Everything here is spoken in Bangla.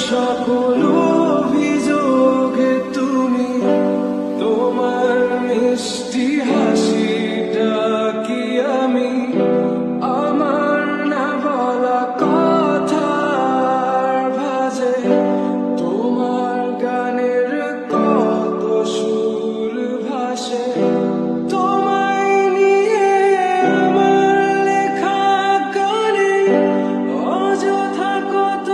সকল অভিযোগে তুমি তোমার মিষ্টি হাসিটা কি আমি আমার না বলা কথার ভাজে তোমার গানের কত সুর ভাসে তোমায় নিয়ে আমার লেখা গানে অযথা কত